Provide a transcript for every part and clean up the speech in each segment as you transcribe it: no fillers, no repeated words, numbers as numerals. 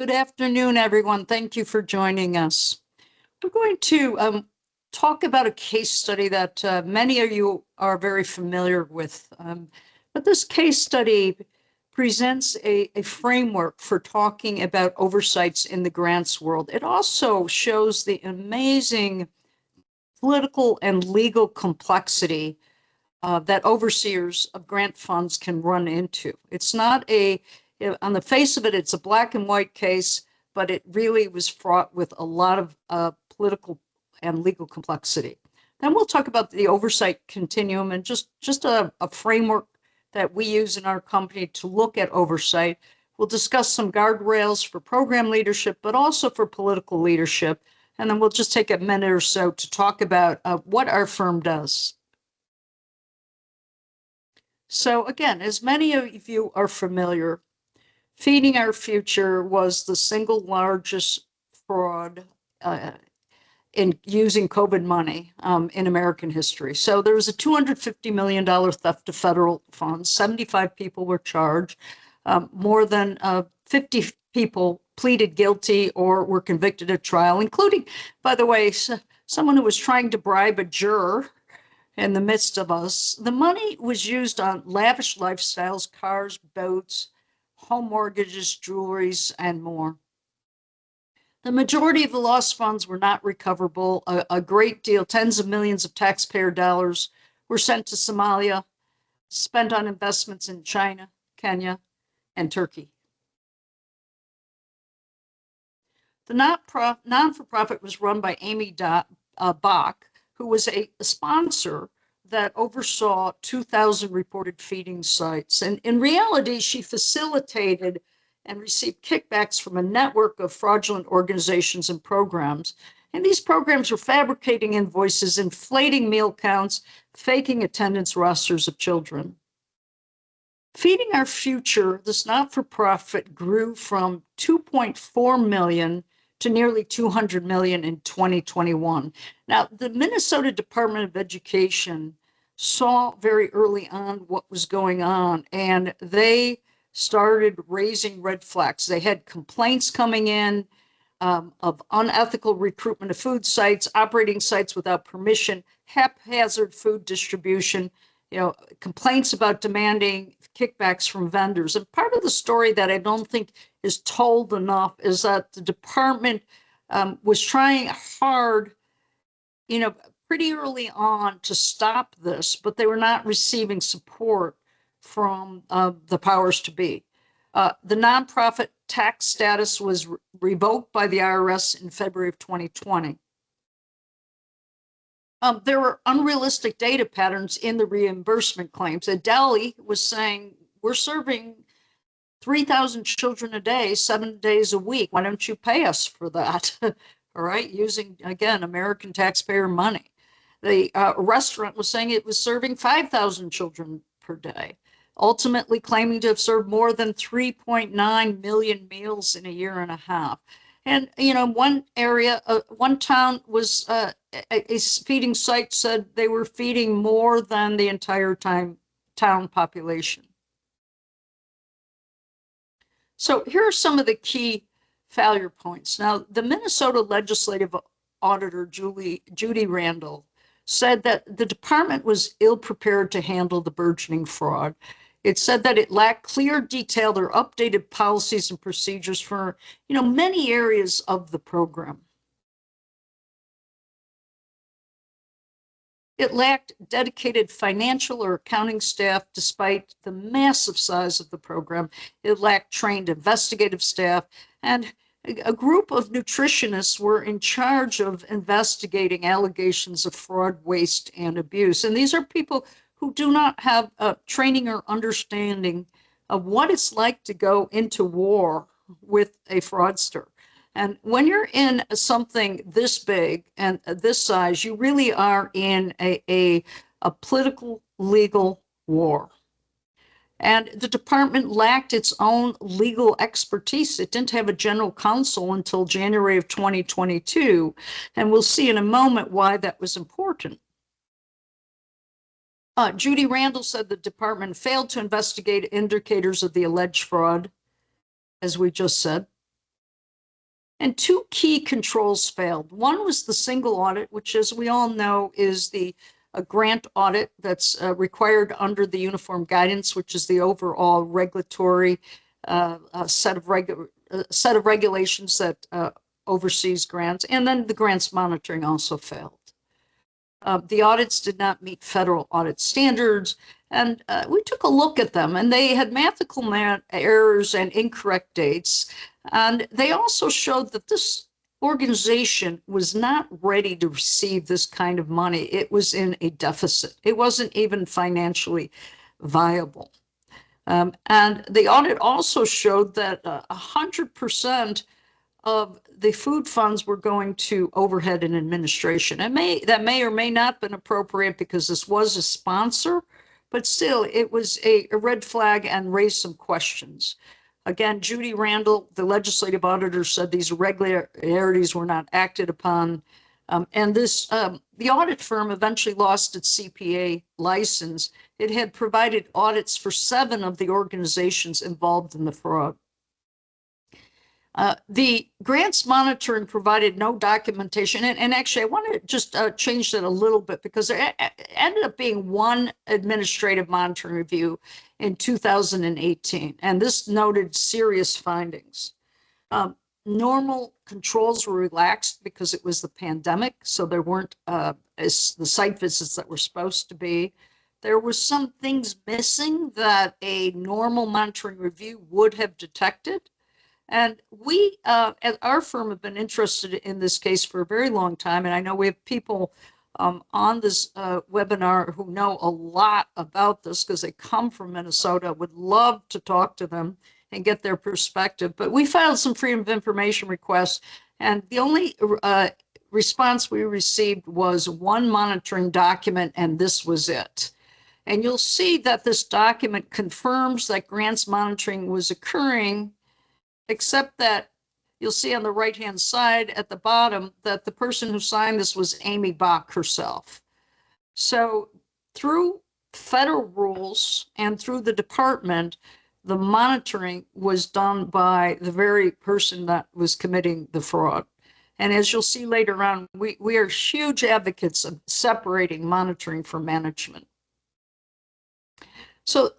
Good afternoon, everyone. Thank you for joining us. We're going to talk about a case study that many of you are very familiar with. But this case study presents a framework for talking about oversights in the grants world. It also shows the amazing political and legal complexity that overseers of grant funds can run into. It's not on the face of it, it's a black and white case, but it really was fraught with a lot of political and legal complexity. Then we'll talk about the oversight continuum and just a framework that we use in our company to look at oversight. We'll discuss some guardrails for program leadership, but also for political leadership. And then we'll just take a minute or so to talk about what our firm does. So again, as many of you are familiar, Feeding Our Future was the single largest fraud in using COVID money in American history. So there was a $250 million theft of federal funds. 75 people were charged. More than 50 people pleaded guilty or were convicted at trial, including, by the way, someone who was trying to bribe a juror in the midst of us. The money was used on lavish lifestyles, cars, boats, home mortgages, jewelries, and more. The majority of the lost funds were not recoverable. A great deal, tens of millions of taxpayer dollars were sent to Somalia, spent on investments in China, Kenya, and Turkey. The non-for-profit was run by Amy Bach, who was a sponsor that oversaw 2,000 reported feeding sites. And in reality, she facilitated and received kickbacks from a network of fraudulent organizations and programs. And these programs were fabricating invoices, inflating meal counts, faking attendance rosters of children. Feeding Our Future, this not-for-profit, grew from 2.4 million to nearly 200 million in 2021. Now, the Minnesota Department of Education saw very early on what was going on, and they started raising red flags. They had complaints coming in of unethical recruitment of food sites, operating sites without permission, haphazard food distribution, complaints about demanding kickbacks from vendors. And part of the story that I don't think is told enough is that the department was trying hard, pretty early on to stop this, but they were not receiving support from the powers to be. The nonprofit tax status was revoked by the IRS in February of 2020. There were unrealistic data patterns in the reimbursement claims. Adeli was saying, we're serving 3,000 children a day, 7 days a week. Why don't you pay us for that? All right, using, again, American taxpayer money. The restaurant was saying it was serving 5,000 children per day, ultimately claiming to have served more than 3.9 million meals in a year and a half. And, one area, one town was a feeding site said they were feeding more than the entire town population. So here are some of the key failure points. Now, the Minnesota Legislative Auditor, Judy Randall, said that the department was ill-prepared to handle the burgeoning fraud. It said that it lacked clear, detailed, or updated policies and procedures for, many areas of the program. It lacked dedicated financial or accounting staff despite the massive size of the program. It lacked trained investigative staff, and a group of nutritionists were in charge of investigating allegations of fraud, waste, and abuse. And these are people who do not have training or understanding of what it's like to go into war with a fraudster. And when you're in something this big and this size, you really are in a political, legal war. And the department lacked its own legal expertise. It didn't have a general counsel until January of 2022. And we'll see in a moment why that was important. Judy Randall said the department failed to investigate indicators of the alleged fraud, as we just said. And two key controls failed. One was the single audit, which, as we all know, is the grant audit that's required under the Uniform Guidance, which is the overall regulatory set of regulations that oversees grants. And then the grants monitoring also failed. The audits did not meet federal audit standards, and we took a look at them, and they had mathematical errors and incorrect dates. And they also showed that this organization was not ready to receive this kind of money. It was in a deficit. It wasn't even financially viable. And the audit also showed that 100% of the food funds were going to overhead and administration. That may or may not have been appropriate because this was a sponsor, but still it was a red flag and raised some questions. Again, Judy Randall, the legislative auditor, said these irregularities were not acted upon. And the audit firm eventually lost its CPA license. It had provided audits for 7 of the organizations involved in the fraud. The grants monitoring provided no documentation, and actually I want to just change that a little bit because there ended up being one administrative monitoring review in 2018, and this noted serious findings. Normal controls were relaxed because it was the pandemic, so there weren't the site visits that were supposed to be. There were some things missing that a normal monitoring review would have detected. And we, at our firm, have been interested in this case for a very long time. And I know we have people on this webinar who know a lot about this because they come from Minnesota. Would love to talk to them and get their perspective. But we filed some Freedom of Information requests, and the only response we received was one monitoring document, and this was it. And you'll see that this document confirms that grants monitoring was occurring, except that you'll see on the right-hand side at the bottom that the person who signed this was Amy Bach herself. So through federal rules and through the department, the monitoring was done by the very person that was committing the fraud. And as you'll see later on, we are huge advocates of separating monitoring from management. So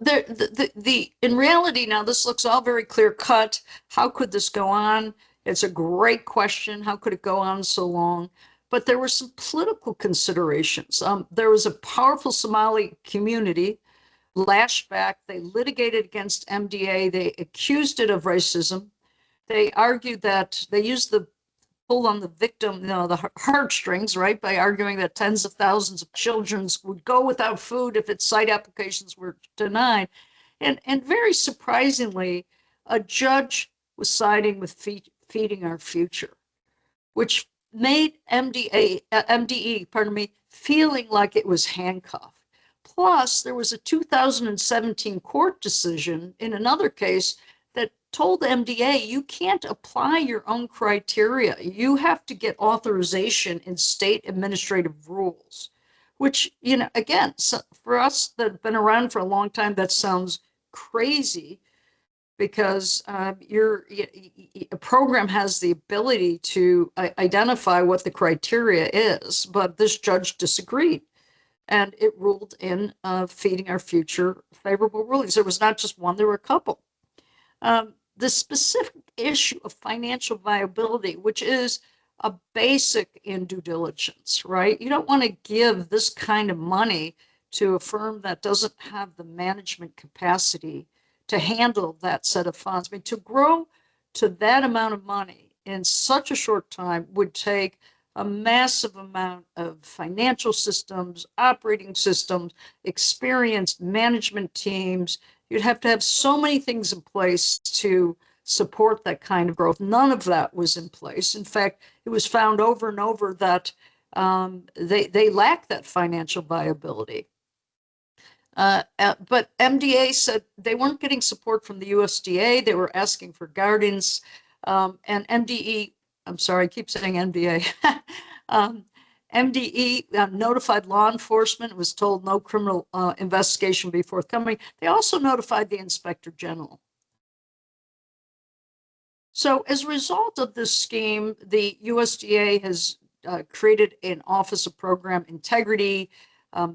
in reality now, this looks all very clear cut. How could this go on? It's a great question. How could it go on so long? But there were some political considerations. There was a powerful Somali community lashed back. They litigated against MDA. They accused it of racism. They argued that they used the pull on the victim, the heartstrings, right, by arguing that tens of thousands of children would go without food if its site applications were denied. And very surprisingly, a judge was siding with Feeding Our Future, which made MDE, feeling like it was handcuffed. Plus, there was a 2017 court decision in another case that told MDA, you can't apply your own criteria. You have to get authorization in state administrative rules, which, again, so for us that have been around for a long time, that sounds crazy because a program has the ability to identify what the criteria is, but this judge disagreed. And it ruled in Feeding Our Future favorable rulings. There was not just one, there were a couple. The specific issue of financial viability, which is a basic in due diligence, right? You don't want to give this kind of money to a firm that doesn't have the management capacity to handle that set of funds. I mean, to grow to that amount of money in such a short time would take a massive amount of financial systems, operating systems, experienced management teams. You'd have to have so many things in place to support that kind of growth. None of that was in place. In fact, it was found over and over that they lack that financial viability. But MDA said they weren't getting support from the USDA. They were asking for guidance. And MDE, I'm sorry, I keep saying MDA. MDE notified law enforcement, was told no criminal investigation would be forthcoming. They also notified the Inspector General. So as a result of this scheme, the USDA has created an Office of Program Integrity.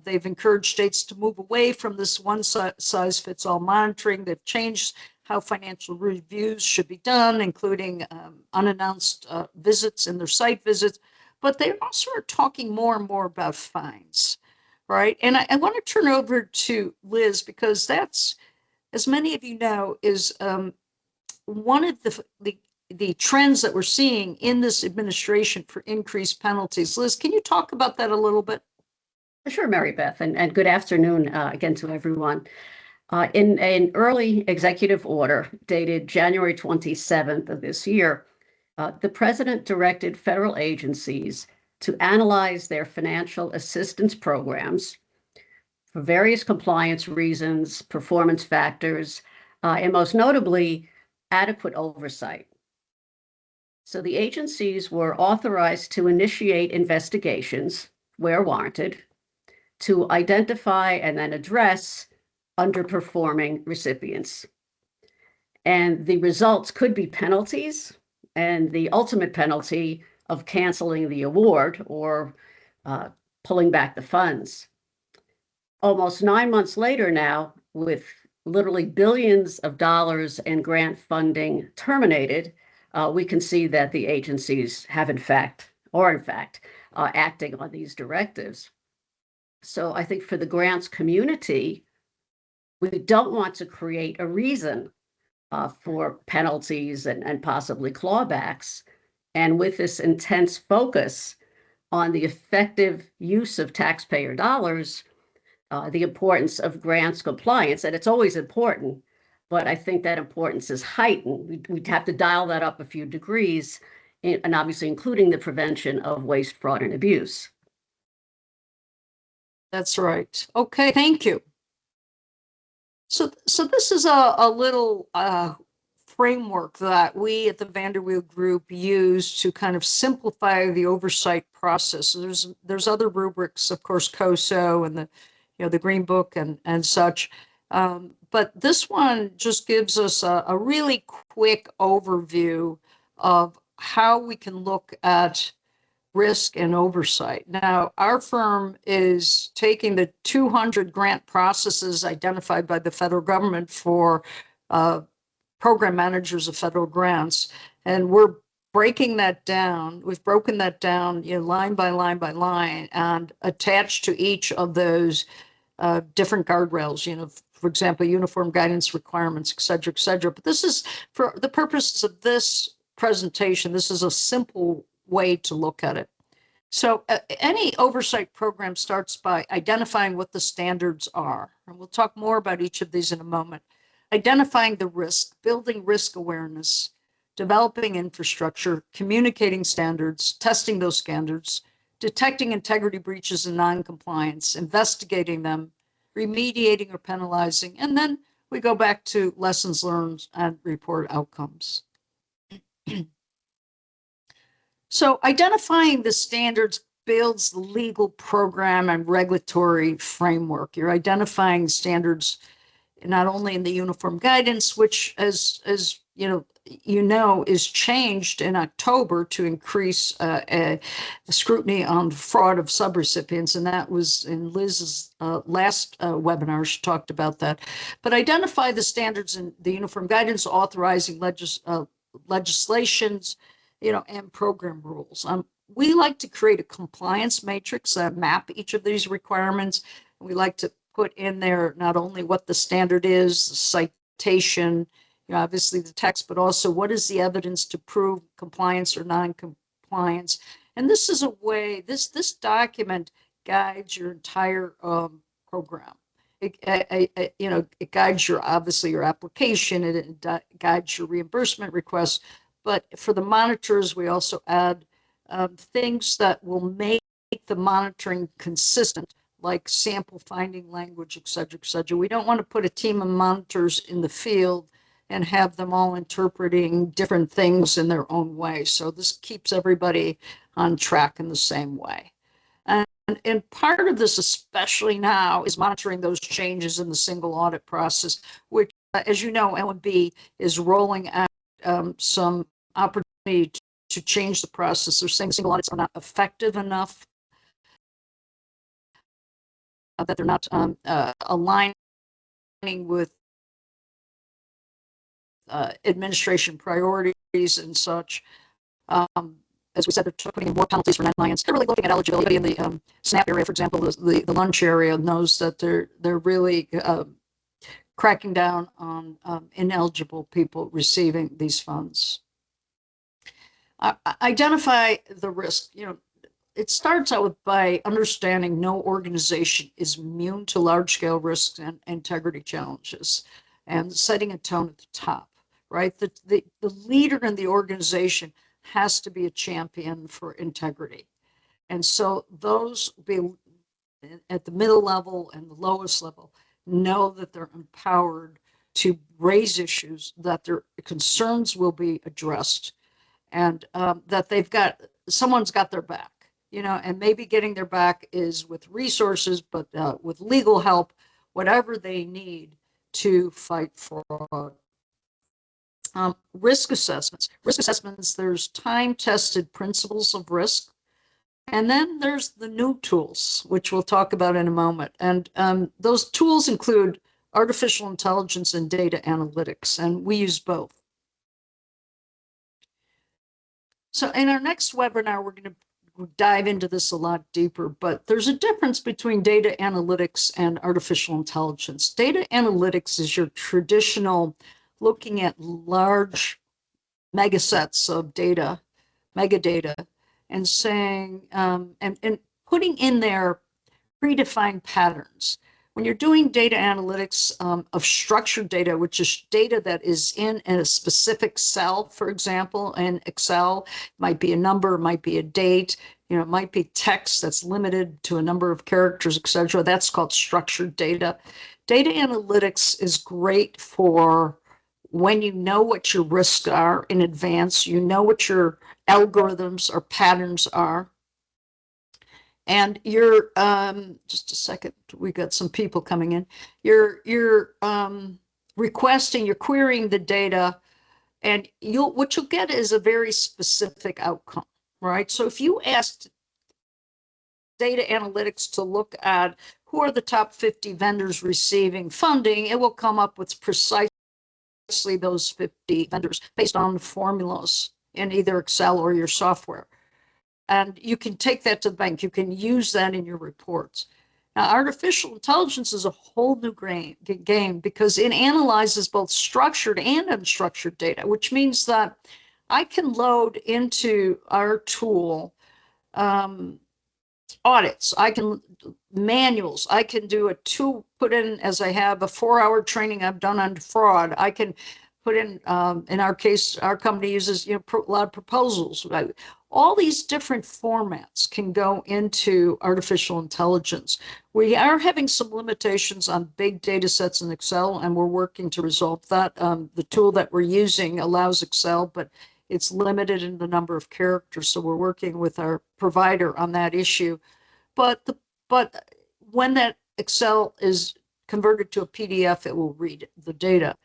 They've encouraged states to move away from this one-size-fits-all monitoring. They've changed how financial reviews should be done, including unannounced visits and their site visits. But they also are talking more and more about fines, right? And I want to turn over to Liz, because that's, as many of you know, is one of the trends that we're seeing in this administration for increased penalties. Liz, can you talk about that a little bit? Sure, Mary Beth, and good afternoon again to everyone. In an early executive order dated January 27th of this year, the president directed federal agencies to analyze their financial assistance programs for various compliance reasons, performance factors, and most notably, adequate oversight. So the agencies were authorized to initiate investigations where warranted, to identify and then address underperforming recipients. And the results could be penalties, and the ultimate penalty of canceling the award or pulling back the funds. Almost 9 months later now, with literally billions of dollars in grant funding terminated, we can see that the agencies have in fact acting on these directives. So I think for the grants community, we don't want to create a reason for penalties and possibly clawbacks. And with this intense focus on the effective use of taxpayer dollars, the importance of grants compliance, and it's always important, but I think that importance is heightened. We'd have to dial that up a few degrees, and obviously including the prevention of waste, fraud, and abuse. That's right. Okay, thank you. So this is a little framework that we at the Vanderweel Group use to kind of simplify the oversight process. So there's other rubrics, of course, COSO and the Green Book and such. But this one just gives us a really quick overview of how we can look at risk and oversight. Now, our firm is taking the 200 grant processes identified by the federal government for program managers of federal grants, and we're breaking that down. We've broken that down, line by line by line, and attached to each of those different guardrails, for example, uniform guidance requirements, et cetera, et cetera. But this is, for the purposes of this presentation, this is a simple way to look at it. So any oversight program starts by identifying what the standards are. And we'll talk more about each of these in a moment. Identifying the risk, building risk awareness, developing infrastructure, communicating standards, testing those standards, detecting integrity breaches and non-compliance, investigating them, remediating or penalizing, and then we go back to lessons learned and report outcomes. So identifying the standards builds the legal program and regulatory framework. You're identifying standards not only in the uniform guidance, which as you know is changed in October to increase scrutiny on fraud of subrecipients, and that was in Liz's last webinar. She talked about that. But identify the standards in the uniform guidance, authorizing legislations, and program rules. We like to create a compliance matrix that map each of these requirements. We like to put in there not only what the standard is, the citation, obviously the text, but also what is the evidence to prove compliance or non-compliance. And this is a way, this document guides your entire program. It guides obviously your application, it guides your reimbursement requests. But for the monitors, we also add things that will make the monitoring consistent, like sample finding language, et cetera, et cetera. We don't want to put a team of monitors in the field and have them all interpreting different things in their own way. So this keeps everybody on track in the same way. And part of this, especially now, is monitoring those changes in the single audit process, which, as you know, L&B is rolling out some opportunity to change the process. They're saying single audits are not effective enough, that they're not aligning with administration priorities and such. As we said, they're putting in more penalties for non-compliance. They're really looking at eligibility in the SNAP area, for example. The lunch area knows that they're really cracking down on ineligible people receiving these funds. Identify the risk. It starts out by understanding no organization is immune to large-scale risks and integrity challenges, and setting a tone at the top, right? The leader in the organization has to be a champion for integrity. And so those be at the middle level and the lowest level know that they're empowered to raise issues, that their concerns will be addressed, and that someone's got their back, and maybe getting their back is with resources, but with legal help, whatever they need to fight fraud. Risk assessments. Risk assessments, there's time-tested principles of risk. And then there's the new tools, which we'll talk about in a moment. And those tools include artificial intelligence and data analytics, and we use both. So in our next webinar, we're going to dive into this a lot deeper, but there's a difference between data analytics and artificial intelligence. Data analytics is your traditional looking at large mega sets of data, megadata, and saying, and putting in there predefined patterns. When you're doing data analytics of structured data, which is data that is in a specific cell, for example, in Excel, it might be a number, it might be a date, it might be text that's limited to a number of characters, etc. That's called structured data. Data analytics is great for when you know what your risks are in advance, you know what your algorithms or patterns are. And you're, just a second, we got some people coming in. You're requesting, you're querying the data, and what you'll get is a very specific outcome, right? So if you asked data analytics to look at who are the top 50 vendors receiving funding, it will come up with precisely those 50 vendors based on formulas in either Excel or your software. And you can take that to the bank. You can use that in your reports. Now, artificial intelligence is a whole new game because it analyzes both structured and unstructured data, which means that I can load into our tool audits, I can manuals, I can do put in, as I have a 4-hour training I've done on fraud. I can put in our case, our company uses a lot of proposals. Right? All these different formats can go into artificial intelligence. We are having some limitations on big data sets in Excel, and we're working to resolve that. The tool that we're using allows Excel, but it's limited in the number of characters, so we're working with our provider on that issue. But when that Excel is converted to a PDF, it will read the data.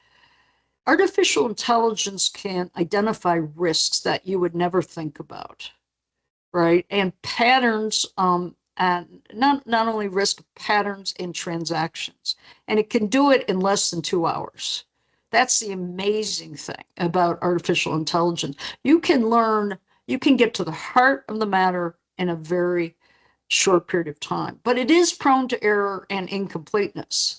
Artificial intelligence can identify risks that you would never think about, right? And patterns, and not only risk, patterns in transactions. And it can do it in less than 2 hours. That's the amazing thing about artificial intelligence. You can get to the heart of the matter in a very short period of time, but it is prone to error and incompleteness.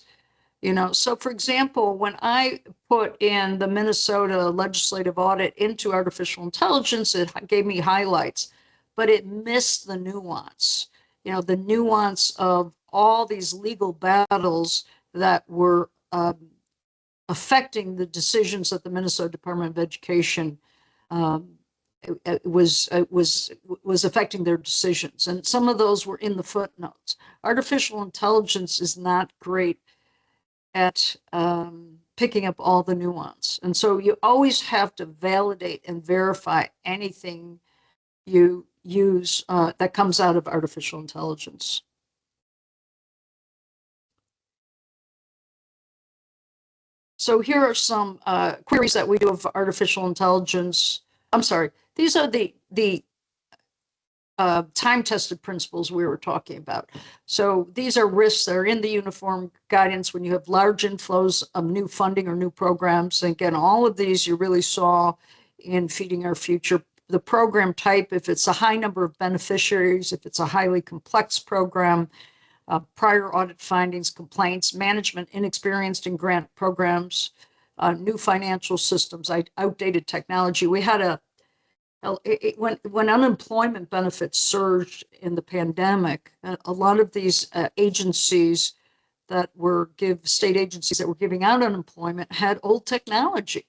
So for example, when I put in the Minnesota legislative audit into artificial intelligence, it gave me highlights, but it missed the nuance, the nuance of all these legal battles that were affecting the decisions that the Minnesota Department of Education was affecting their decisions. And some of those were in the footnotes. Artificial intelligence is not great at picking up all the nuance. And so you always have to validate and verify anything you use that comes out of artificial So here are some queries that we do of artificial intelligence. I'm sorry, these are the time-tested principles we were talking about. So these are risks that are in the uniform guidance when you have large inflows of new funding or new programs. And again, all of these you really saw in Feeding Our Future. The program type, if it's a high number of beneficiaries, if it's a highly complex program, prior audit findings, complaints, management inexperienced in grant programs, new financial systems, outdated technology. We had when unemployment benefits surged in the pandemic, a lot of these agencies that were state agencies that were giving out unemployment had old technology,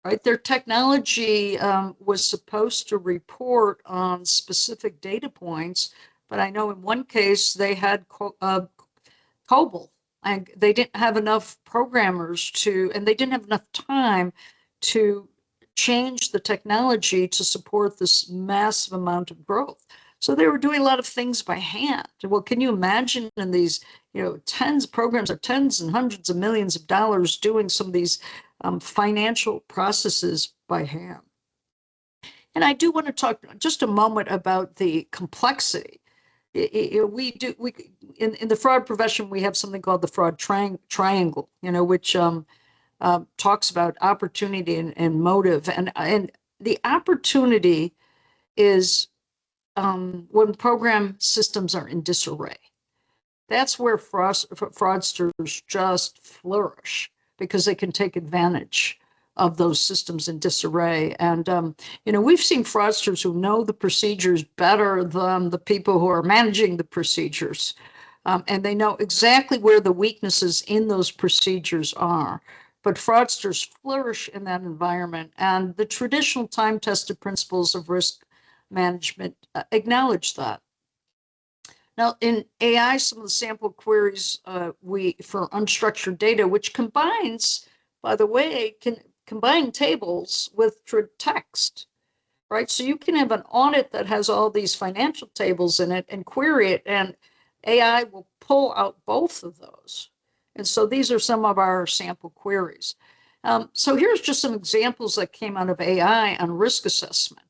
right? Their technology was supposed to report on specific data points, but I know in one case they had COBOL, and they didn't have enough programmers and they didn't have enough time to change the technology to support this massive amount of growth. So they were doing a lot of things by hand. Well, can you imagine in these, programs are tens and hundreds of millions of dollars doing some of these financial processes by hand? And I do want to talk just a moment about the complexity. In the fraud profession, we have something called the fraud triangle, which talks about opportunity and motive. And the opportunity is when program systems are in disarray. That's where fraudsters just flourish because they can take advantage of those systems in disarray. And, we've seen fraudsters who know the procedures better than the people who are managing the procedures. And they know exactly where the weaknesses in those procedures are. But fraudsters flourish in that environment. And the traditional time-tested principles of risk management acknowledge that. Now, in AI, some of the sample queries for unstructured data, which combines, by the way, can combine tables with text, right? So you can have an audit that has all these financial tables in it and query it, and AI will pull out both of those. And so these are some of our sample queries. So here's just some examples that came out of AI on risk assessment.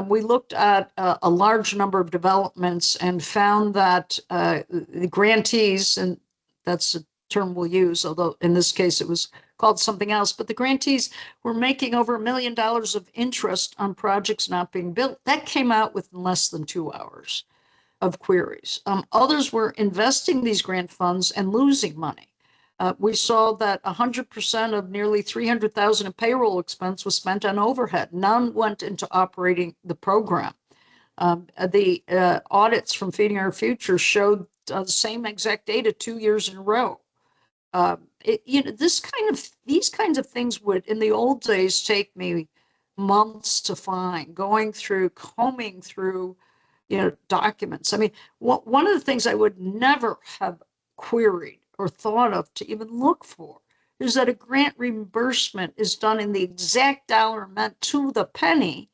We looked at a large number of developments and found that the grantees, and that's a term we'll use, although in this case it was called something else, but the grantees were making over $1 million of interest on projects not being built. That came out within less than 2 hours of queries. Others were investing these grant funds and losing money. We saw that 100% of nearly $300,000 in payroll expense was spent on overhead. None went into operating the program. The audits from Feeding Our Future showed the same exact data 2 years in a row. These kinds of things would, in the old days, take me months to find, combing through, documents. I mean, one of the things I would never have queried or thought of to even look for is that a grant reimbursement is done in the exact dollar amount to the penny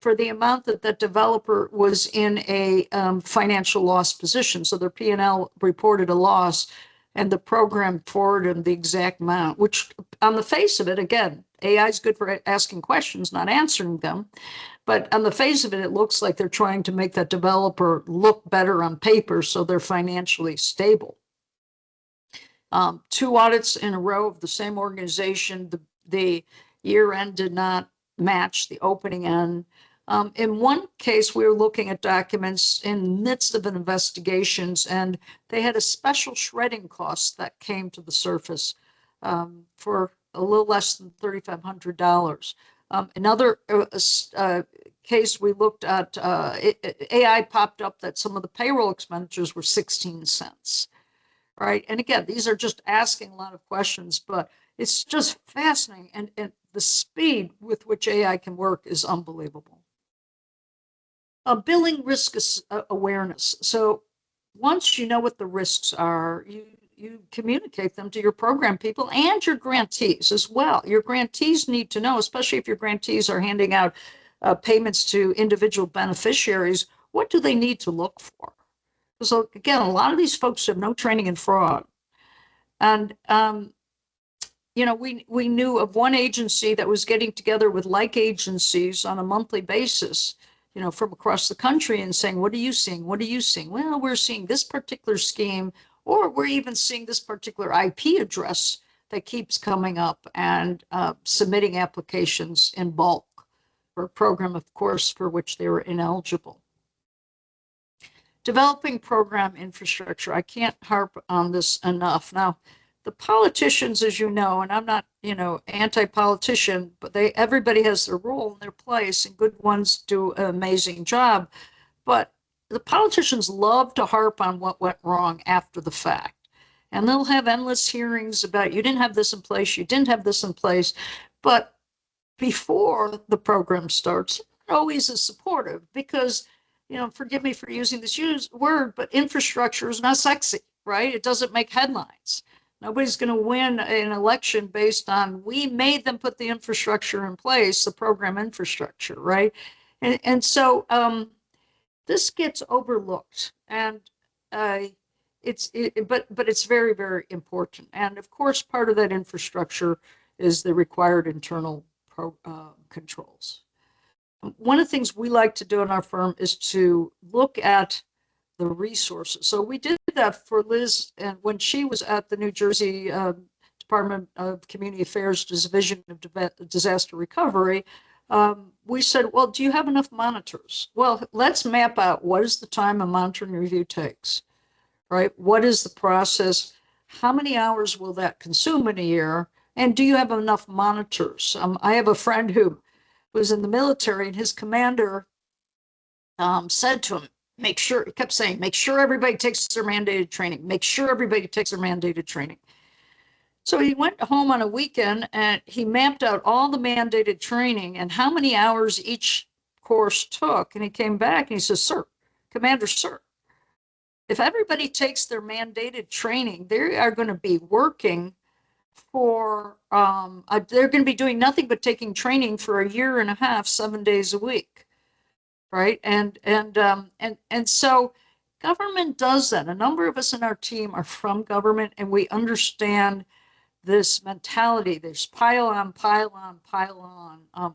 for the amount that that developer was in a financial loss position. So their P&L reported a loss and the program forwarded them the exact amount, which on the face of it, again, AI is good for asking questions, not answering them. But on the face of it, it looks like they're trying to make that developer look better on paper so they're financially stable. 2 audits in a row of the same organization, the year end did not match the opening end. In one case, we were looking at documents in the midst of an investigations, and they had a special shredding cost that came to the surface for a little less than $3,500. Another case we looked at, AI popped up that some of the payroll expenditures were 16 cents. Right. And again, these are just asking a lot of questions, but it's just fascinating. And the speed with which AI can work is unbelievable. Billing risk awareness. So once you know what the risks are, you communicate them to your program people and your grantees as well. Your grantees need to know, especially if your grantees are handing out payments to individual beneficiaries, what do they need to look for? So again, a lot of these folks have no training in fraud. And we knew of one agency that was getting together with like agencies on a monthly basis, from across the country and saying, what are you seeing? What are you seeing? Well, we're seeing this particular scheme, or we're even seeing this particular IP address that keeps coming up, and submitting applications in bulk for a program, of course, for which they were ineligible. Developing program infrastructure. I can't harp on this enough. Now, the politicians, as you know, and I'm not, anti-politician, but everybody has their role and their place, and good ones do an amazing job. But the politicians love to harp on what went wrong after the fact. And they'll have endless hearings about, you didn't have this in place, you didn't have this in place. But before the program starts, they're always is supportive because, forgive me for using this word, but infrastructure is not sexy, right? It doesn't make headlines. Nobody's going to win an election based on, we made them put the infrastructure in place, the program infrastructure, right? And so this gets overlooked, and but it's very, very important. And of course, part of that infrastructure is the required internal controls. One of the things we like to do in our firm is to look at the resources. So we did that for Liz, and when she was at the New Jersey Department of Community Affairs Division of Disaster Recovery, we said, well, do you have enough monitors? Well, let's map out what is the time a monitoring review takes, right? What is the process? How many hours will that consume in a year? And do you have enough monitors? I have a friend who was in the military, and his commander said to him, he kept saying, make sure everybody takes their mandated training. Make sure everybody takes their mandated training. So he went home on a weekend and he mapped out all the mandated training and how many hours each course took. And he came back and he says, Commander, sir, if everybody takes their mandated training, they are going to be working for, they're going to be doing nothing but taking training for a year and a half, 7 days a week. Right. And so government does that. A number of us in our team are from government, and we understand this mentality. There's pile on,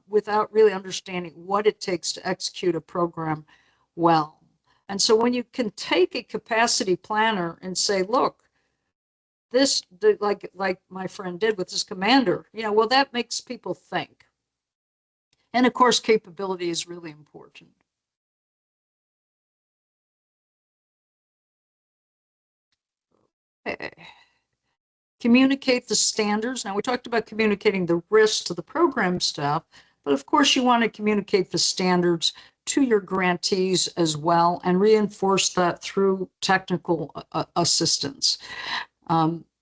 without really understanding what it takes to execute a program well. And so when you can take a capacity planner and say, look, this, like my friend did with his commander, well, that makes people think. And of course, capability is really important. Communicate the standards. Now, we talked about communicating the risks to the program staff, but of course you want to communicate the standards to your grantees as well and reinforce that through technical assistance.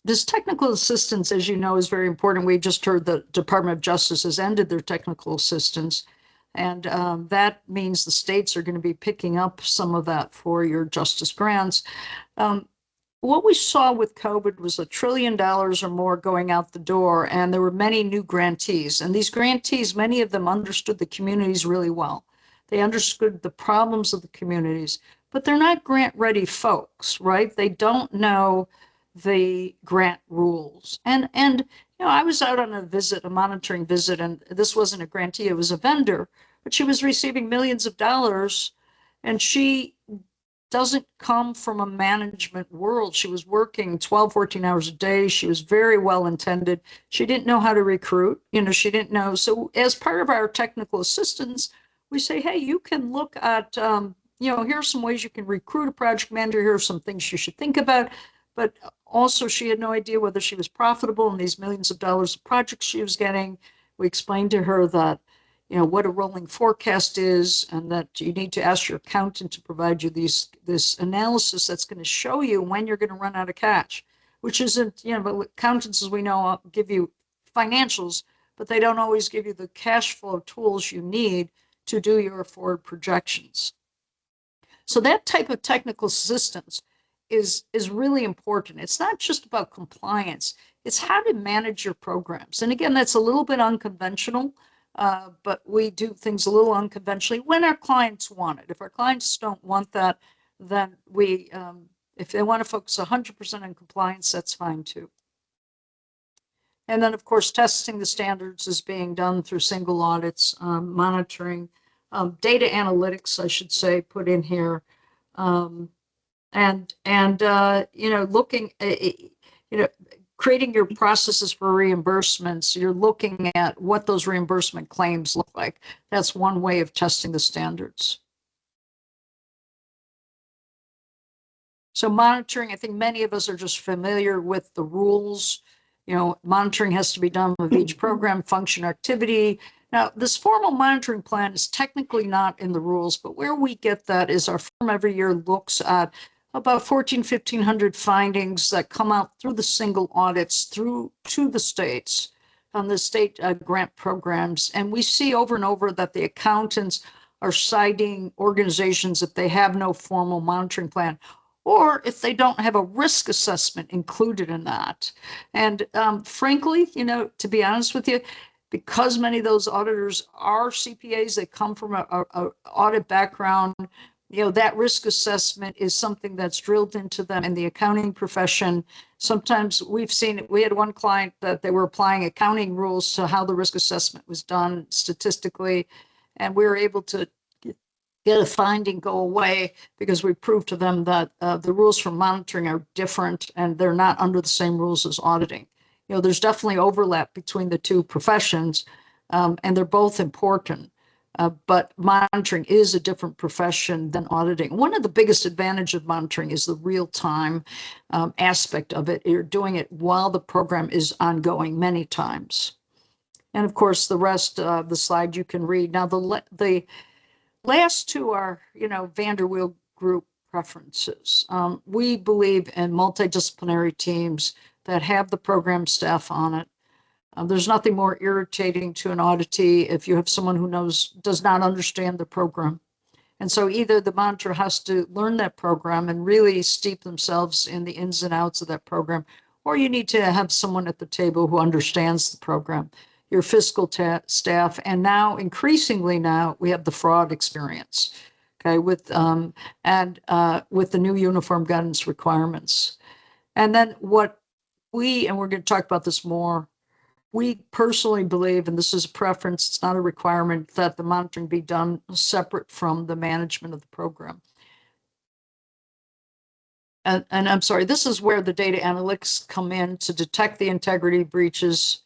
This technical assistance, as you know, is very important. We just heard the Department of Justice has ended their technical assistance, and that means the states are going to be picking up some of that for your justice grants. What we saw with COVID was $1 trillion or more going out the door, and there were many new grantees. And these grantees, many of them understood the communities really well. They understood the problems of the communities, but they're not grant-ready folks, right? They don't know the grant rules. And I was out on a monitoring visit, and this wasn't a grantee, it was a vendor, but she was receiving millions of dollars, and she doesn't come from a management world. She was working 12, 14 hours a day. She was very well intended. She didn't know how to recruit. She didn't know. So as part of our technical assistance, we say, hey, you can look at, here are some ways you can recruit a project manager. Here are some things you should think about. But also she had no idea whether she was profitable in these millions of dollars of projects she was getting. We explained to her that what a rolling forecast is, and that you need to ask your accountant to provide you this analysis that's going to show you when you're going to run out of cash, which isn't, but accountants, as we know, give you financials, but they don't always give you the cash flow tools you need to do your forward projections. So that type of technical assistance is really important. It's not just about compliance. It's how to manage your programs. And again, that's a little bit unconventional. But we do things a little unconventionally when our clients want it. If our clients don't want that, then if they want to focus 100% on compliance, that's fine too. And then, of course, testing the standards is being done through single audits, monitoring, data analytics, I should say, put in here. Looking, creating your processes for reimbursements, you're looking at what those reimbursement claims look like. That's one way of testing the standards. So monitoring, I think many of us are just familiar with the rules. Monitoring has to be done with each program, function, activity. Now, this formal monitoring plan is technically not in the rules, but where we get that is our firm every year looks at about 1,500 findings that come out through the single audits through to the states on the state grant programs. And we see over and over that the accountants are citing organizations if they have no formal monitoring plan, or if they don't have a risk assessment included in that. And frankly, to be honest with you, because many of those auditors are CPAs, they come from a audit background, that risk assessment is something that's drilled into them in the accounting profession. Sometimes we had one client that they were applying accounting rules to how the risk assessment was done statistically, and we were able to get a finding go away because we proved to them that the rules for monitoring are different and they're not under the same rules as auditing. There's definitely overlap between the two professions, and they're both important. But monitoring is a different profession than auditing. One of the biggest advantages of monitoring is the real-time aspect of it. You're doing it while the program is ongoing many times. And of course, the rest of the slide you can read. Now, the last two are, Vanderweel group preferences. We believe in multidisciplinary teams that have the program staff on it. There's nothing more irritating to an auditee if you have someone who does not understand the program. And so either the monitor has to learn that program and really steep themselves in the ins and outs of that program, or you need to have someone at the table who understands the program, your fiscal staff, and now increasingly we have the fraud experience, okay, with the new uniform guidance requirements. And then we're going to talk about this more, we personally believe, and this is a preference, it's not a requirement, that the monitoring be done separate from the management of the program. And I'm sorry, this is where the data analytics come in to detect the integrity breaches.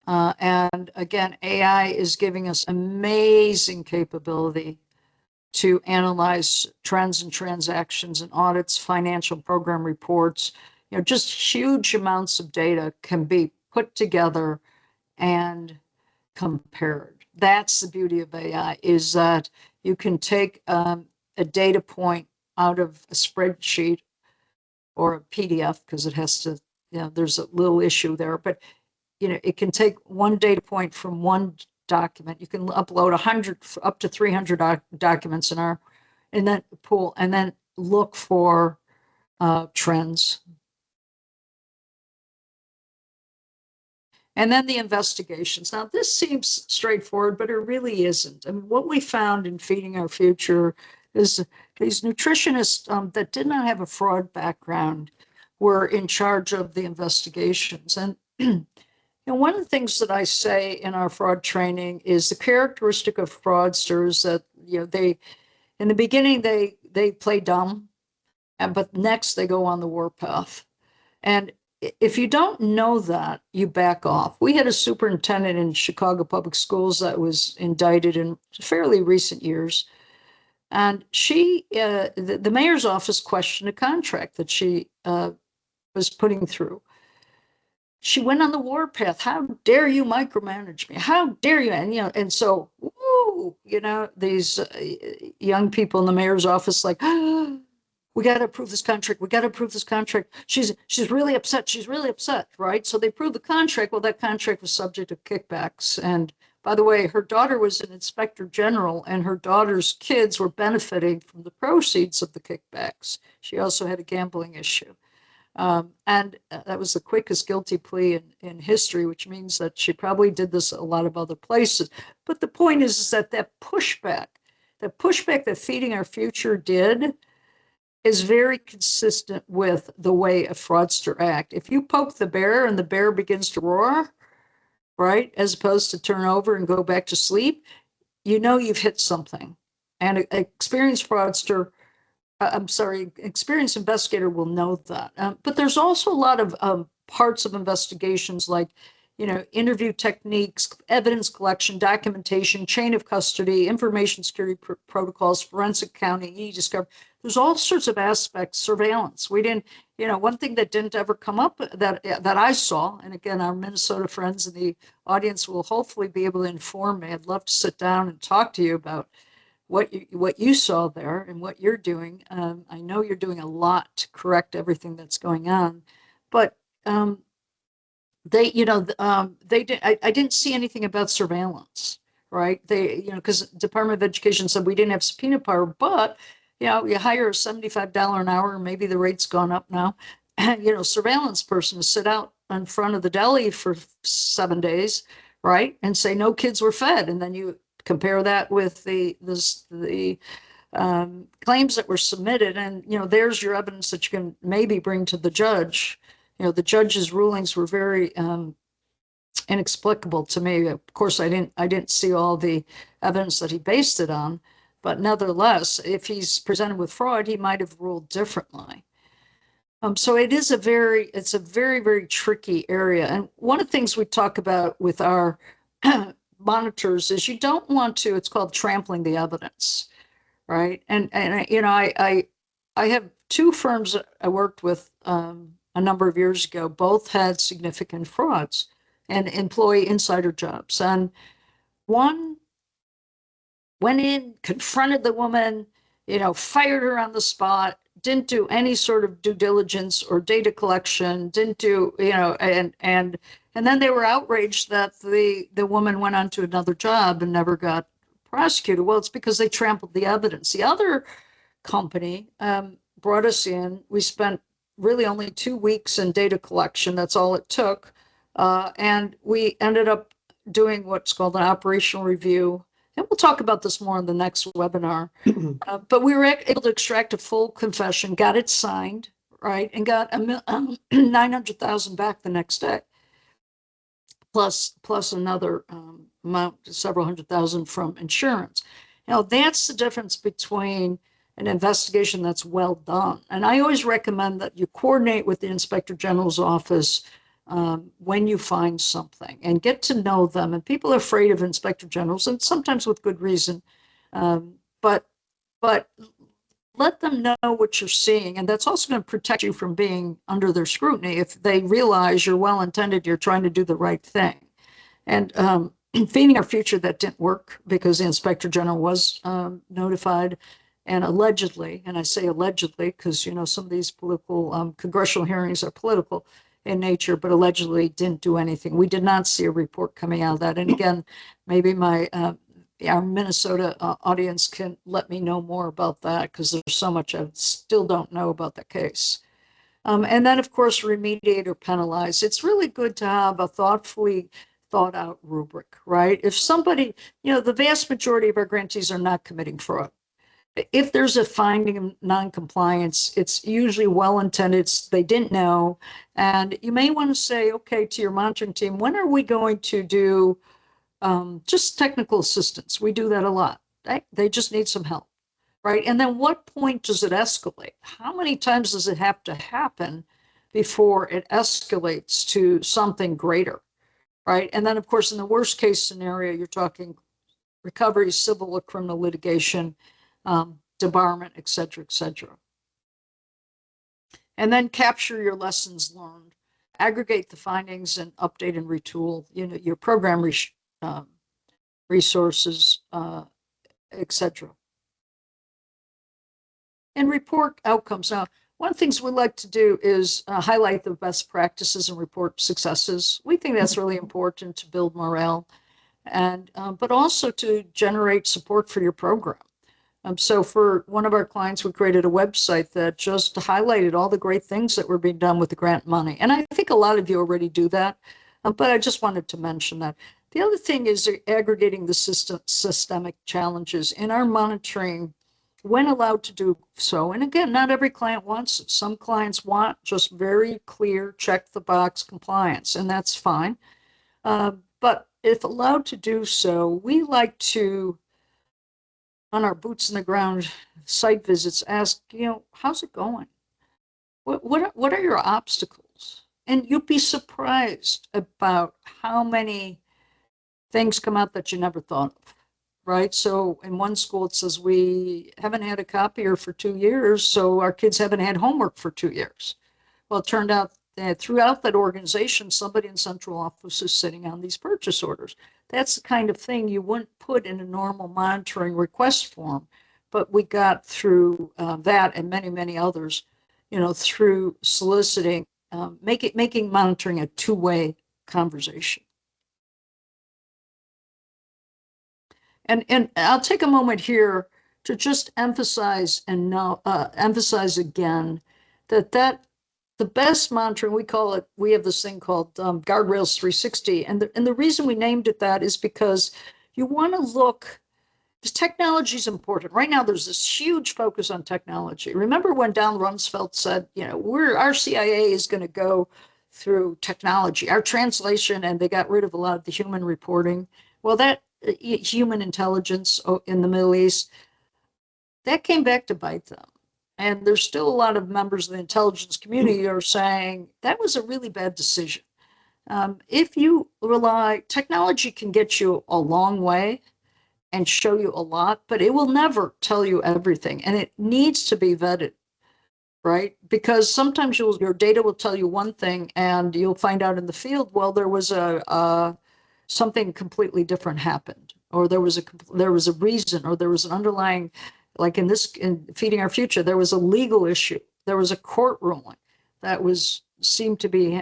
And again, AI is giving us amazing capability to analyze trends and transactions and audits, financial program reports. Just huge amounts of data can be put together and compared. That's the beauty of AI, is that you can take a data point out of a spreadsheet or a PDF, because it has to, there's a little issue there, but it can take one data point from one document. You can upload 100 up to 300 documents in that pool, and then look for trends. And then the investigations. Now, this seems straightforward, but it really isn't. I mean, what we found in Feeding Our Future is these nutritionists that did not have a fraud background were in charge of the investigations. And one of the things that I say in our fraud training is the characteristic of fraudsters that, they, in the beginning, they play dumb, but next they go on the warpath. And if you don't know that, you back off. We had a superintendent in Chicago Public Schools that was indicted in fairly recent years. And the mayor's office questioned a contract that she was putting through. She went on the warpath. How dare you micromanage me? How dare you? And, and so, these young people in the mayor's office, like, we got to approve this contract. We got to approve this contract. She's really upset. She's really upset, right? So they approved the contract. Well, that contract was subject to kickbacks. And by the way, her daughter was an inspector general, and her daughter's kids were benefiting from the proceeds of the kickbacks. She also had a gambling issue. And that was the quickest guilty plea in history, which means that she probably did this a lot of other places. But the point is that pushback that Feeding Our Future did, is very consistent with the way a fraudster act. If you poke the bear and the bear begins to roar, right, as opposed to turn over and go back to sleep, you know you've hit something. And an experienced fraudster, experienced investigator will know that. But there's also a lot of parts of investigations like, interview techniques, evidence collection, documentation, chain of custody, information security protocols, forensic accounting, e-discovery. There's all sorts of aspects, surveillance. We didn't, one thing that didn't ever come up that I saw, and again, our Minnesota friends in the audience will hopefully be able to inform me. I'd love to sit down and talk to you about what you saw there and what you're doing. I know you're doing a lot to correct everything that's going on, but they did. I didn't see anything about surveillance, right? Because Department of Education said we didn't have subpoena power, but you hire a $75 an hour, maybe the rate's gone up now. Surveillance person to sit out in front of the deli for 7 days, right, and say no kids were fed, and then you compare that with the claims that were submitted, and there's your evidence that you can maybe bring to the judge. The judge's rulings were very inexplicable to me. Of course, I didn't see all the evidence that he based it on, but nevertheless, if he's presented with fraud, he might have ruled differently. So it's a very, very tricky area. And one of the things we talk about with our monitors is you don't want to, it's called trampling the evidence, right? And I have two firms that I worked with a number of years ago. Both had significant frauds and employee insider jobs. And one went in, confronted the woman, fired her on the spot, didn't do any sort of due diligence or data collection, didn't do, and then they were outraged that the woman went on to another job and never got prosecuted. Well, it's because they trampled the evidence. The other company brought us in. We spent really only 2 weeks in data collection. That's all it took. And we ended up doing what's called an operational review. And we'll talk about this more in the next webinar. But we were able to extract a full confession, got it signed, right, and got $900,000 back the next day, plus another amount, several $100,000 from insurance. That's the difference between an investigation that's well done. And I always recommend that you coordinate with the Inspector General's office when you find something and get to know them. And people are afraid of Inspector Generals, and sometimes with good reason. But let them know what you're seeing, and that's also going to protect you from being under their scrutiny if they realize you're well-intended, you're trying to do the right thing. And Feeding Our Future, that didn't work because the Inspector General was notified, and allegedly, and I say allegedly because some of these political congressional hearings are political in nature, but allegedly didn't do anything. We did not see a report coming out of that. And again, maybe our Minnesota audience can let me know more about that, because there's so much I still don't know about the case. And then, of course, remediate or penalize. It's really good to have a thoughtfully thought out rubric, right? If somebody, the vast majority of our grantees are not committing fraud. If there's a finding of non-compliance, it's usually well-intended, they didn't know. And you may want to say, okay, to your monitoring team, when are we going to do just technical assistance? We do that a lot. They just need some help, right? And then what point does it escalate? How many times does it have to happen before it escalates to something greater, right? And then, of course, in the worst case scenario, you're talking recovery, civil or criminal litigation, debarment, et cetera, et cetera. And then capture your lessons learned, aggregate the findings, and update and retool, your program resources, et cetera. And report outcomes. Now, one of the things we like to do is highlight the best practices and report successes. We think that's really important to build morale, and but also to generate support for your program. So for one of our clients, we created a website that just highlighted all the great things that were being done with the grant money. And I think a lot of you already do that, but I just wanted to mention that. The other thing is aggregating the systemic challenges. In our monitoring when allowed to do so. And again, not every client wants it. Some clients want just very clear, check the box compliance, and that's fine. But if allowed to do so, we like to, on our boots in the ground site visits, ask, how's it going? What are your obstacles? And you'd be surprised about how many things come out that you never thought of, right? So in one school, it says we haven't had a copier for 2 years, so our kids haven't had homework for 2 years. Well, it turned out that throughout that organization, somebody in central office is sitting on these purchase orders. That's the kind of thing you wouldn't put in a normal monitoring request form, but we got through that and many, many others, through soliciting, making monitoring a two-way conversation. And I'll take a moment here to just emphasize emphasize again that the best monitoring, we have this thing called Guardrails 360, and the reason we named it that is because you want to look. Because technology is important. Right now, there's this huge focus on technology. Remember when Don Rumsfeld said, our CIA is going to go through technology, our translation, and they got rid of a lot of the human reporting. Well, that human intelligence in the Middle East, that came back to bite them. And there's still a lot of members of the intelligence community who are saying that was a really bad decision. If you technology can get you a long way and show you a lot, but it will never tell you everything. And it needs to be vetted, right? Because sometimes your data will tell you one thing and you'll find out in the field, well, there was something completely different happened, or there was a reason, or there was an underlying, like in Feeding Our Future, there was a legal issue. There was a court ruling that seemed to be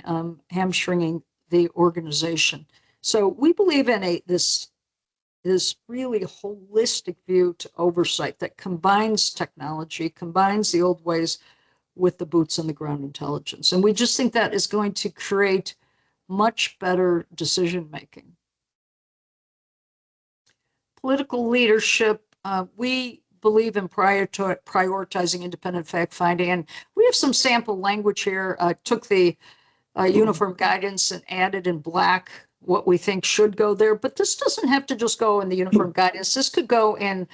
hamstringing the organization. So we believe in this really holistic view to oversight that combines technology, combines the old ways with the boots on the ground intelligence. And we just think that is going to create much better decision making. Political leadership, we believe in prioritizing independent fact finding. And we have some sample language here. Took the uniform guidance and added in black what we think should go there. But this doesn't have to just go in the uniform guidance. This could go in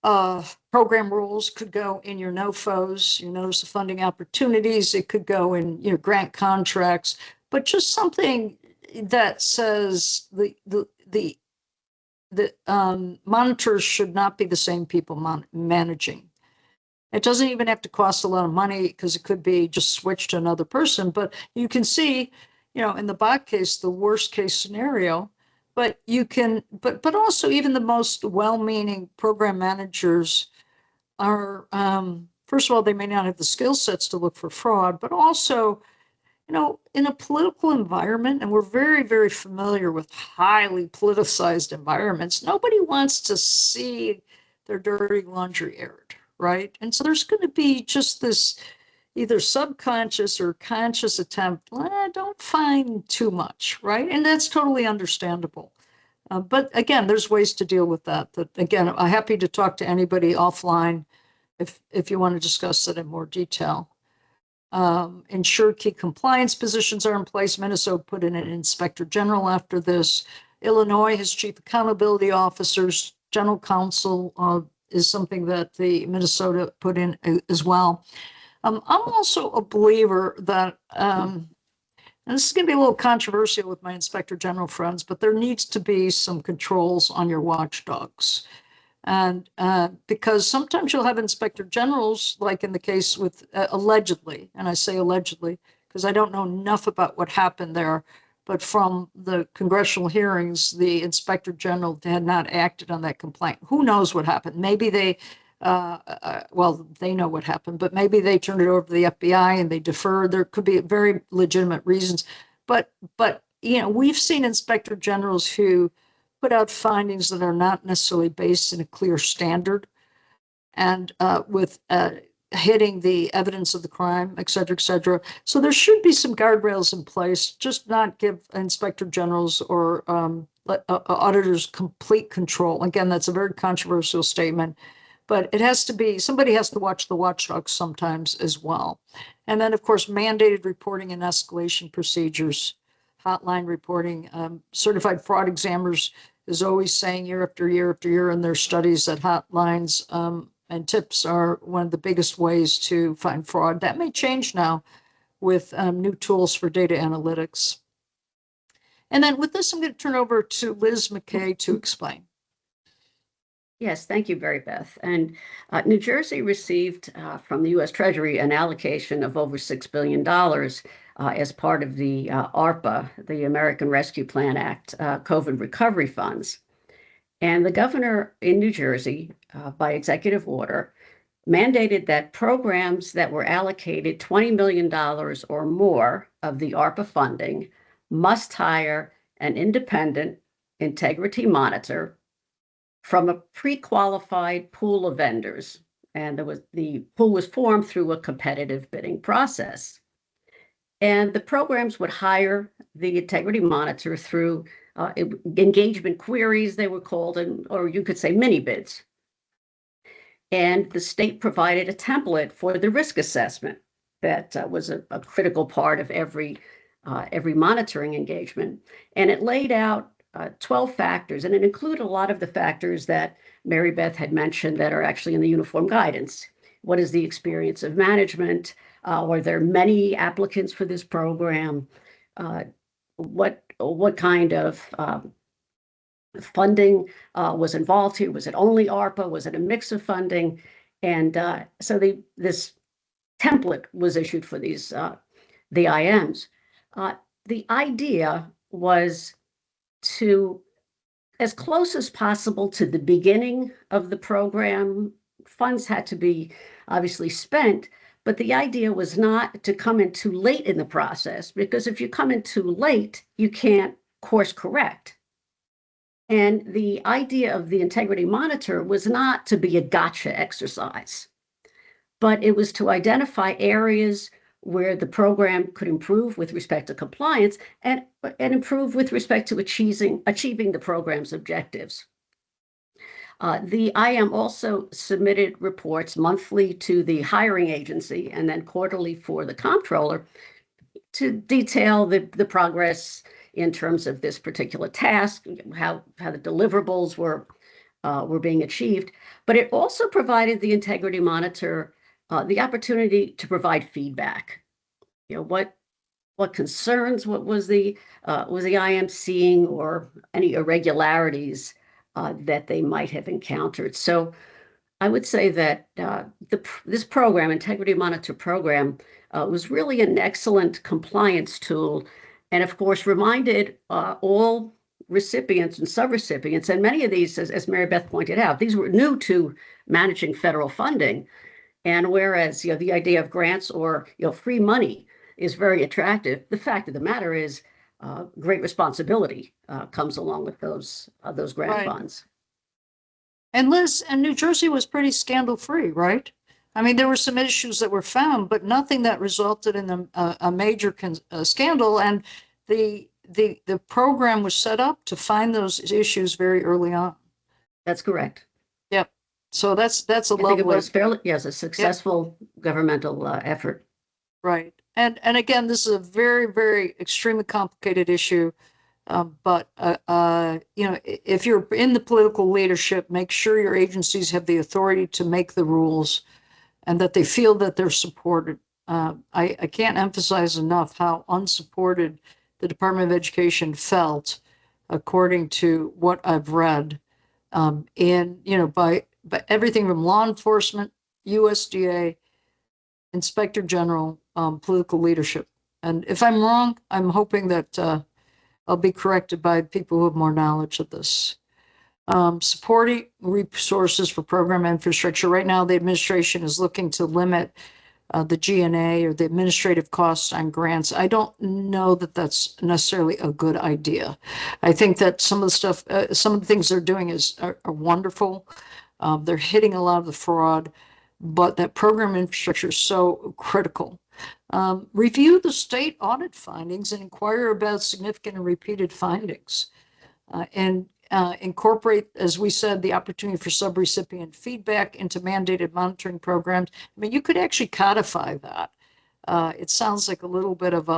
program rules, could go in your NOFOs, your notice of funding opportunities. It could go in grant contracts, but just something that says the monitors should not be the same people managing. It doesn't even have to cost a lot of money because it could be just switched to another person. But you can see, in the Bach case, the worst case scenario. But but also even the most well-meaning program managers are, first of all, they may not have the skill sets to look for fraud, but also, in a political environment, and we're very, very familiar with highly politicized environments, nobody wants to see their dirty laundry aired, right? And so there's going to be just this either subconscious or conscious attempt, don't find too much, right? And that's totally understandable. But again, there's ways to deal with that. Again, I'm happy to talk to anybody offline if you want to discuss it in more detail. Ensured key compliance positions are in place. Minnesota put in an inspector general after this. Illinois has chief accountability officers. General counsel is something that the Minnesota put in as well. I'm also a believer that, and this is going to be a little controversial with my inspector general friends, but there needs to be some controls on your watchdogs. And because sometimes you'll have inspector generals, like in the case with allegedly, and I say allegedly, because I don't know enough about what happened there, but from the congressional hearings, the inspector general had not acted on that complaint. Who knows what happened? Maybe they, well, they know what happened, but maybe they turned it over to the FBI and they deferred. There could be very legitimate reasons. But we've seen inspector generals who put out findings that are not necessarily based in a clear standard and with hitting the evidence of the crime, et cetera, et cetera. So there should be some guardrails in place, just not give inspector generals or auditors complete control. Again, that's a very controversial statement, but it has to be, somebody has to watch the watchdogs sometimes as well. And then, of course, mandated reporting and escalation procedures, hotline reporting. Certified fraud examiners is always saying year after year after year in their studies that hotlines and tips are one of the biggest ways to find fraud. That may change now with new tools for data analytics. And then with this, I'm going to turn over to Liz McKay to explain. Yes, thank you, Mary Beth. And New Jersey received from the U.S. Treasury an allocation of over $6 billion as part of the ARPA, the American Rescue Plan Act, COVID recovery funds. And the governor in New Jersey, by executive order, mandated that programs that were allocated $20 million or more of the ARPA funding must hire an independent integrity monitor from a pre-qualified pool of vendors. And the pool was formed through a competitive bidding process. And the programs would hire the integrity monitor through engagement queries, they were called, or you could say mini bids. And the state provided a template for the risk assessment that was a critical part of every monitoring engagement. And it laid out 12 factors, and it included a lot of the factors that Mary Beth had mentioned that are actually in the uniform guidance. What is the experience of management? Were there many applicants for this program? What kind of funding was involved here? Was it only ARPA? Was it a mix of funding? And so this template was issued for these the IMs. The idea was to, as close as possible to the beginning of the program, funds had to be obviously spent, but the idea was not to come in too late in the process, because if you come in too late, you can't course correct. And the idea of the integrity monitor was not to be a gotcha exercise, but it was to identify areas where the program could improve with respect to compliance and improve with respect to achieving the program's objectives. The IM also submitted reports monthly to the hiring agency and then quarterly for the comptroller to detail the progress in terms of this particular task, how the deliverables were being achieved. But it also provided the integrity monitor the opportunity to provide feedback. You know, what concerns, what was the IM seeing, or any irregularities that they might have encountered. So I would say that this program, Integrity Monitor Program, was really an excellent compliance tool, and of course reminded all recipients and subrecipients, and many of these, as Mary Beth pointed out, these were new to managing federal funding. And whereas the idea of grants or free money is very attractive, the fact of the matter is great responsibility comes along with those grant funds. And Liz, and New Jersey was pretty scandal-free, right? I mean, there were some issues that were found, but nothing that resulted in a major scandal. And the program was set up to find those issues very early on. That's correct. Yep. So that's a lovely. I think it was fairly, yes, a successful governmental effort. Right. And again, this is a very, very extremely complicated issue. But if you're in the political leadership, make sure your agencies have the authority to make the rules and that they feel that they're supported. I can't emphasize enough how unsupported the Department of Education felt, according to what I've read, by everything from law enforcement, USDA, Inspector General, political leadership. And if I'm wrong, I'm hoping that I'll be corrected by people who have more knowledge of this. Supporting resources for program infrastructure. Right now, the administration is looking to limit the G&A, or the administrative costs on grants. I don't know that that's necessarily a good idea. I think that some of the things they're doing are wonderful. They're hitting a lot of the fraud, but that program infrastructure is so critical. Review the state audit findings and inquire about significant and repeated findings. And incorporate, as we said, the opportunity for subrecipient feedback into mandated monitoring programs. I mean, you could actually codify that. It sounds like a little bit of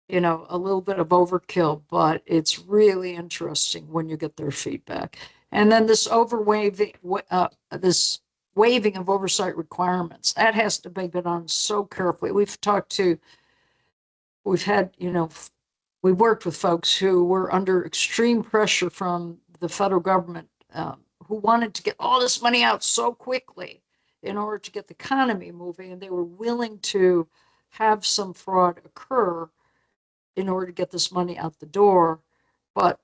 you know, a little bit of overkill, but it's really interesting when you get their feedback. And then this this waiving of oversight requirements, that has to be done so carefully. We've had, you know, we worked with folks who were under extreme pressure from the federal government, who wanted to get all this money out so quickly in order to get the economy moving, and they were willing to have some fraud occur in order to get this money out the door. But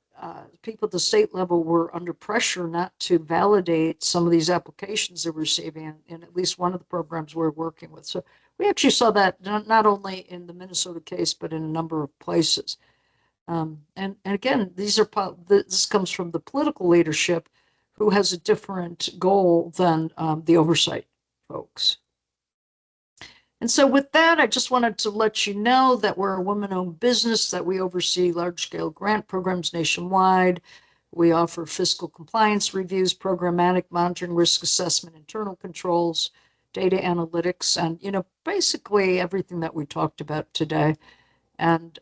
people at the state level were under pressure not to validate some of these applications they were receiving in at least one of the programs we're working with. So we actually saw that not only in the Minnesota case, but in a number of places. And again, this comes from the political leadership who has a different goal than the oversight folks. And so with that, I just wanted to let you know that we're a woman-owned business, that we oversee large-scale grant programs nationwide. We offer fiscal compliance reviews, programmatic monitoring, risk assessment, internal controls, data analytics, and, you know, basically everything that we talked about today. And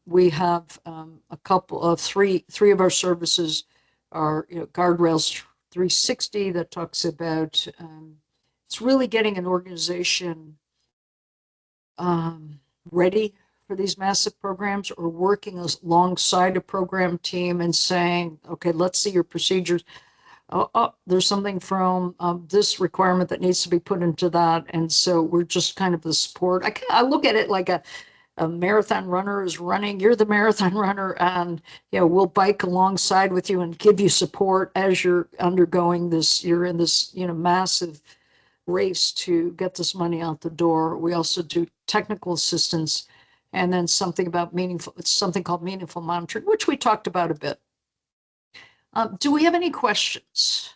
we have a couple of three of our services are, you know, Guardrails 360 that talks about it's really getting an organization ready for these massive programs, or working alongside a program team and saying, okay, let's see your procedures. Oh, there's something from this requirement that needs to be put into that. And so we're just kind of the support. I look at it like a marathon runner is running, you're the marathon runner, and, you know, we'll bike alongside with you and give you support as you're undergoing this, you're in this, you know, massive race to get this money out the door. We also do technical assistance, and then something called meaningful monitoring, which we talked about a bit. Do we have any questions?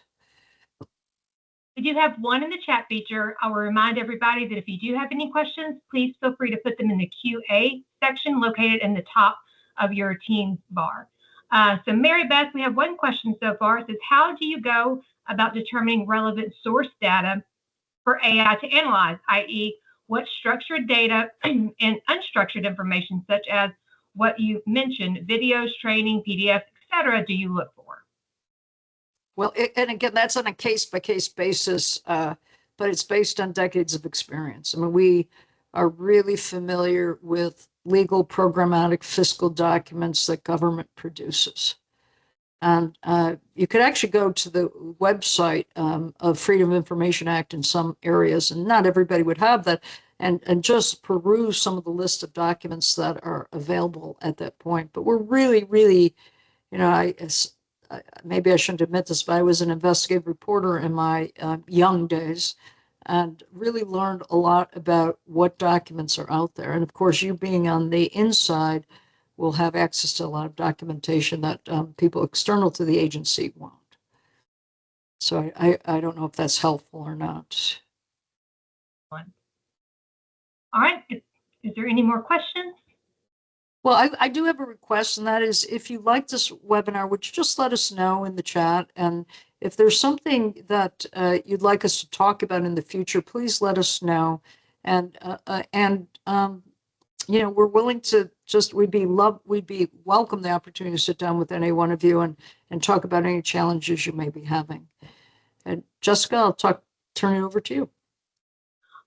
We do have one in the chat feature. I will remind everybody that if you do have any questions, please feel free to put them in the QA section located in the top of your Teams bar. So Mary Beth, we have one question so far. It says, how do you go about determining relevant source data for AI to analyze, i.e. what structured data and unstructured information, such as what you mentioned, videos, training, PDFs, etc., do you look for? Well, and again, that's on a case-by-case basis, but it's based on decades of experience. I mean, we are really familiar with legal, programmatic, fiscal documents that government produces. And you could actually go to the website of Freedom of Information Act in some areas, and not everybody would have that, and just peruse some of the list of documents that are available at that point. But we're really, really, you know, maybe I shouldn't admit this, but I was an investigative reporter in my young days, and really learned a lot about what documents are out there. And of course, you being on the inside will have access to a lot of documentation that people external to the agency won't. So I don't know if that's helpful or not. All right, is there any more questions? Well, I do have a request, and that is, if you like this webinar, would you just let us know in the chat? And if there's something that you'd like us to talk about in the future, please let us know. And you know, we're willing to we'd be welcome the opportunity to sit down with any one of you and talk about any challenges you may be having. And Jessica, I'll turn it over to you.